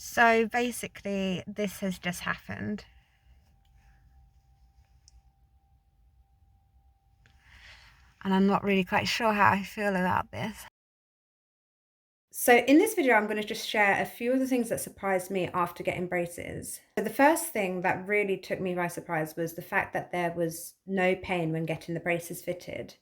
So basically, this has just happened. And I'm not really quite sure how I feel about this. So in this video, I'm going to just share a few of the things that surprised me after getting braces. So the first thing that really took me by surprise was the fact that there was no pain when getting the braces fitted.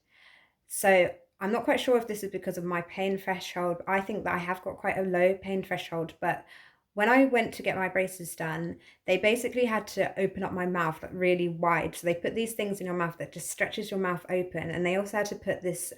So I'm not quite sure if this is because of my pain threshold. I think that I have got quite a low pain threshold, but when I went to get my braces done, they basically had to open up my mouth like really wide. So they put these things in your mouth that just stretches your mouth open. And they also had to put this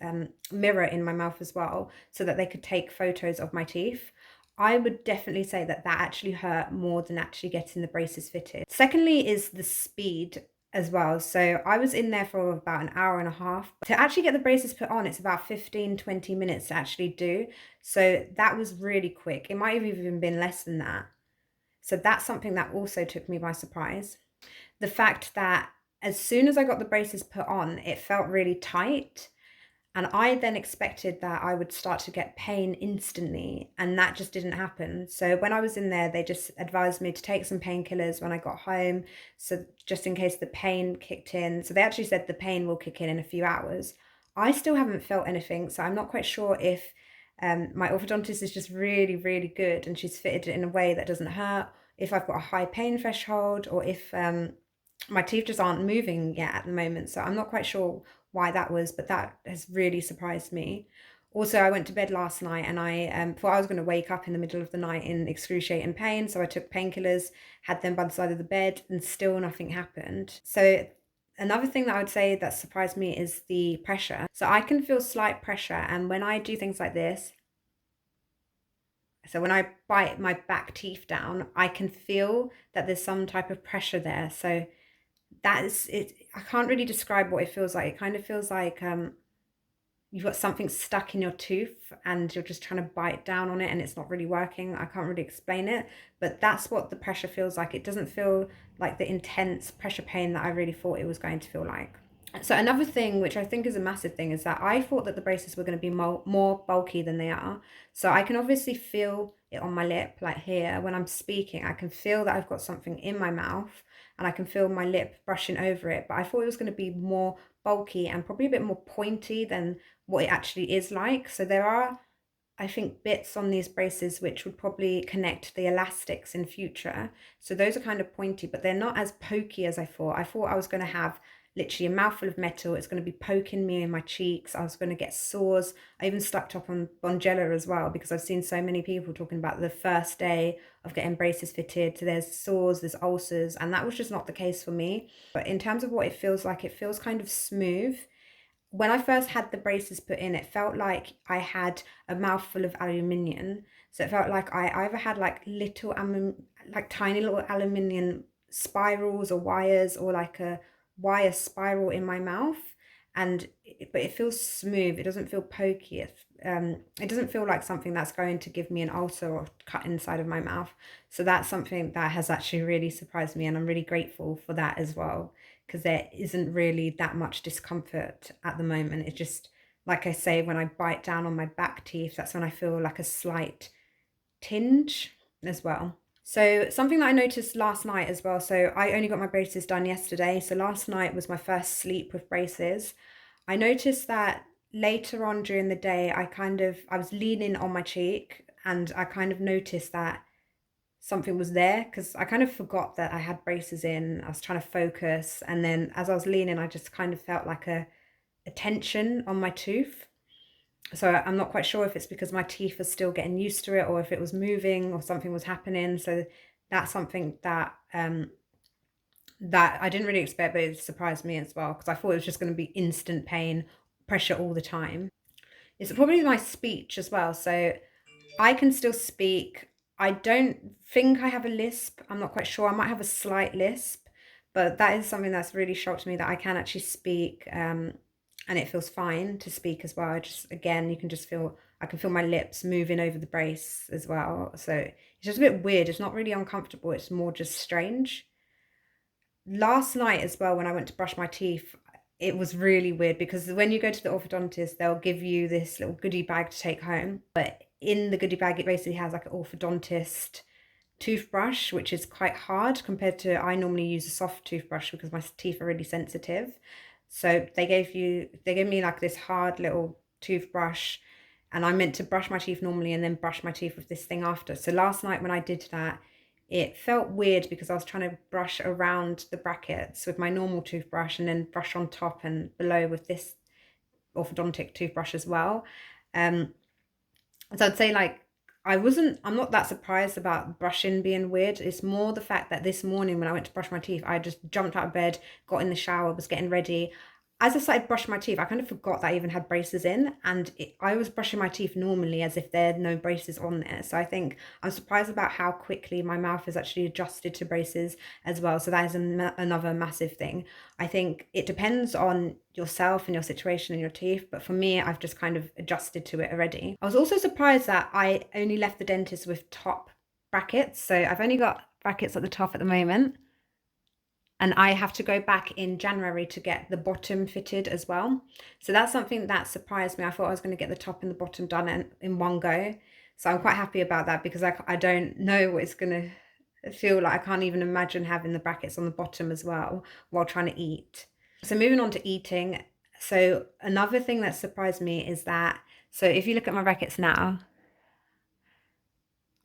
mirror in my mouth as well so that they could take photos of my teeth. I would definitely say that that actually hurt more than actually getting the braces fitted. Secondly is the speed as well. So I was in there for about an hour and a half. To actually get the braces put on, it's about 15-20 minutes to actually do. So that was really quick. It might have even been less than that. So that's something that also took me by surprise. The fact that as soon as I got the braces put on, it felt really tight. And I then expected that I would start to get pain instantly, and that just didn't happen. So when I was in there, they just advised me to take some painkillers when I got home, so just in case the pain kicked in. So they actually said the pain will kick in a few hours. I still haven't felt anything, so I'm not quite sure if my orthodontist is just really, really good and she's fitted it in a way that doesn't hurt, if I've got a high pain threshold, or if my teeth just aren't moving yet at the moment. So I'm not quite sure why that was, but that has really surprised me. Also, I went to bed last night and I thought I was going to wake up in the middle of the night in excruciating pain. So I took painkillers, had them by the side of the bed, and still nothing happened. So another thing that I would say that surprised me is the pressure. So I can feel slight pressure, and when I do things like this, so when I bite my back teeth down, I can feel that there's some type of pressure there. So that is it. I can't really describe what it feels like. It kind of feels like you've got something stuck in your tooth and you're just trying to bite down on it and it's not really working. I can't really explain it, but that's what the pressure feels like. It doesn't feel like the intense pressure pain that I really thought it was going to feel like. So another thing, which I think is a massive thing, is that I thought that the braces were going to be more bulky than they are. So I can obviously feel it on my lip, like here, when I'm speaking, I can feel that I've got something in my mouth and I can feel my lip brushing over it. But I thought it was going to be more bulky and probably a bit more pointy than what it actually is like. So there are, I think, bits on these braces which would probably connect the elastics in future. So those are kind of pointy, but they're not as pokey as I thought. I thought I was going to have literally a mouthful of metal. It's going to be poking me in my cheeks. I was going to get sores. I even stuck up on Bonjela as well, because I've seen so many people talking about the first day of getting braces fitted. So there's sores, there's ulcers, and that was just not the case for me. But in terms of what it feels like, it feels kind of smooth. When I first had the braces put in, it felt like I had a mouthful of aluminium. So it felt like I either had like like tiny little aluminium spirals or wires, or like a wire spiral in my mouth. But it feels smooth. It doesn't feel pokey. It doesn't feel like something that's going to give me an ulcer or cut inside of my mouth. So that's something that has actually really surprised me, and I'm really grateful for that as well, because there isn't really that much discomfort at the moment. It just, like I say, when I bite down on my back teeth, that's when I feel like a slight tinge as well. So something that I noticed last night as well, so I only got my braces done yesterday. So last night was my first sleep with braces. I noticed that later on during the day, I was leaning on my cheek and I kind of noticed that something was there, because I kind of forgot that I had braces in. I was trying to focus, and then as I was leaning, I just kind of felt like a tension on my tooth. So I'm not quite sure if it's because my teeth are still getting used to it, or if it was moving or something was happening. So that's something that that I didn't really expect, but it surprised me as well, because I thought it was just going to be instant pain, pressure all the time. It's probably my speech as well. So I can still speak. I don't think I have a lisp. I'm not quite sure. I might have a slight lisp, but that is something that's really shocked me, that I can actually speak, and it feels fine to speak as well. I just, again, you can just feel, I can feel my lips moving over the brace as well. So it's just a bit weird. It's not really uncomfortable. It's more just strange. Last night as well, when I went to brush my teeth, it was really weird, because when you go to the orthodontist, they'll give you this little goodie bag to take home. But in the goodie bag, it basically has like an orthodontist toothbrush, which is quite hard compared to, I normally use a soft toothbrush because my teeth are really sensitive. So they gave me like this hard little toothbrush, and I meant to brush my teeth normally and then brush my teeth with this thing after. So last night when I did that, it felt weird because I was trying to brush around the brackets with my normal toothbrush and then brush on top and below with this orthodontic toothbrush as well. So I'd say like I'm not that surprised about brushing being weird. It's more the fact that this morning when I went to brush my teeth, I just jumped out of bed, got in the shower, was getting ready. As I started brushing my teeth, I kind of forgot that I even had braces in, and I was brushing my teeth normally as if there are no braces on there. So I think I'm surprised about how quickly my mouth has actually adjusted to braces as well. So that is another massive thing. I think it depends on yourself and your situation and your teeth, but for me, I've just kind of adjusted to it already. I was also surprised that I only left the dentist with top brackets. So I've only got brackets at the top at the moment, and I have to go back in January to get the bottom fitted as well. So that's something that surprised me. I thought I was going to get the top and the bottom done in one go. So I'm quite happy about that because I don't know what it's going to feel like. I can't even imagine having the brackets on the bottom as well while trying to eat. So moving on to eating. So another thing that surprised me is that, so if you look at my brackets now,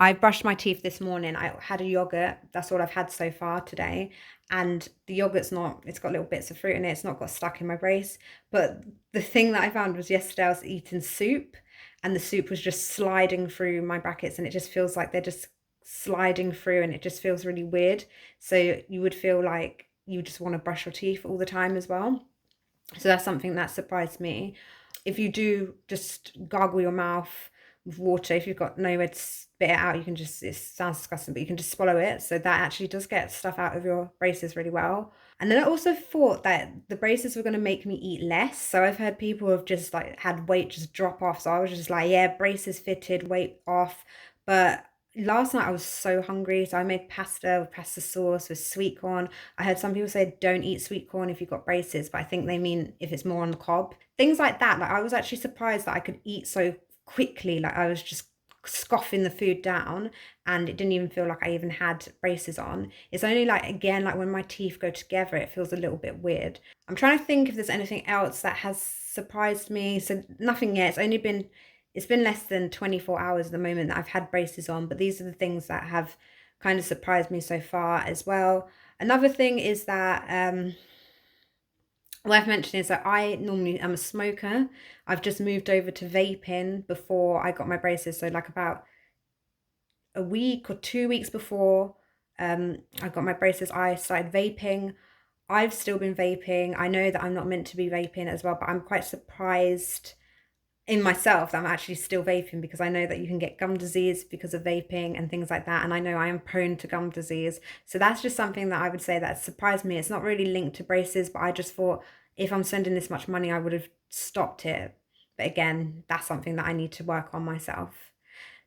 I brushed my teeth this morning. I had a yogurt. That's all I've had so far today. And the yogurt's not, it's got little bits of fruit in it. It's not got stuck in my brace. But the thing that I found was yesterday I was eating soup and the soup was just sliding through my brackets, and it just feels like they're just sliding through, and it just feels really weird. So you would feel like you just want to brush your teeth all the time as well. So that's something that surprised me. If you do just gargle your mouth with water, if you've got nowhere to spit it out, you can just, it sounds disgusting, but you can just swallow it. So that actually does get stuff out of your braces really well. And then I also thought that the braces were going to make me eat less. So I've heard people have just like had weight just drop off. So I was just like, yeah, braces fitted, weight off. But last night I was so hungry, so I made pasta with pasta sauce with sweet corn. I heard some people say don't eat sweet corn if you've got braces, but I think they mean if it's more on the cob. Things like that. Like I was actually surprised that I could eat so quickly. Like I was just scoffing the food down and it didn't even feel like I even had braces on. It's only like, again, like when my teeth go together, it feels a little bit weird. I'm trying to think if there's anything else that has surprised me. So nothing yet. It's been less than 24 hours at the moment that I've had braces on, but these are the things that have kind of surprised me so far as well. Another thing is that worth mentioning is that I normally am a smoker. I've just moved over to vaping before I got my braces. So like about a week or 2 weeks before I got my braces, I started vaping. I've still been vaping. I know that I'm not meant to be vaping as well, but I'm quite surprised in myself that I'm actually still vaping, because I know that you can get gum disease because of vaping and things like that, and I know I am prone to gum disease. So that's just something that I would say that surprised me. It's not really linked to braces, but I just thought if I'm spending this much money I would have stopped it. But again, that's something that I need to work on myself.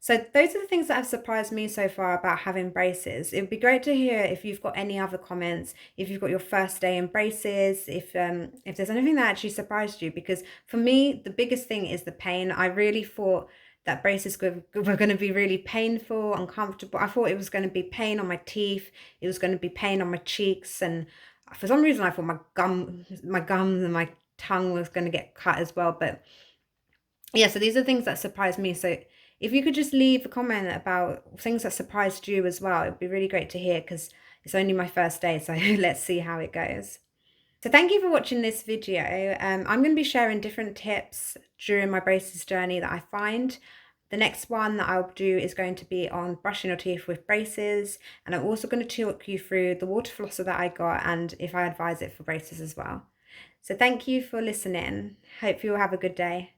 So those are the things that have surprised me so far about having braces. It would be great to hear if you've got any other comments, if you've got your first day in braces, if there's anything that actually surprised you. Because for me, the biggest thing is the pain. I really thought that braces were going to be really painful, uncomfortable. I thought it was going to be pain on my teeth. It was going to be pain on my cheeks. And for some reason, I thought my gums and my tongue was going to get cut as well. But yeah, so these are things that surprised me. So if you could just leave a comment about things that surprised you as well, it'd be really great to hear, because it's only my first day, so let's see how it goes. So thank you for watching this video. I'm going to be sharing different tips during my braces journey that I find. The next one that I'll do is going to be on brushing your teeth with braces, and I'm also going to talk you through the water flosser that I got and if I advise it for braces as well. So thank you for listening. Hope you'll have a good day.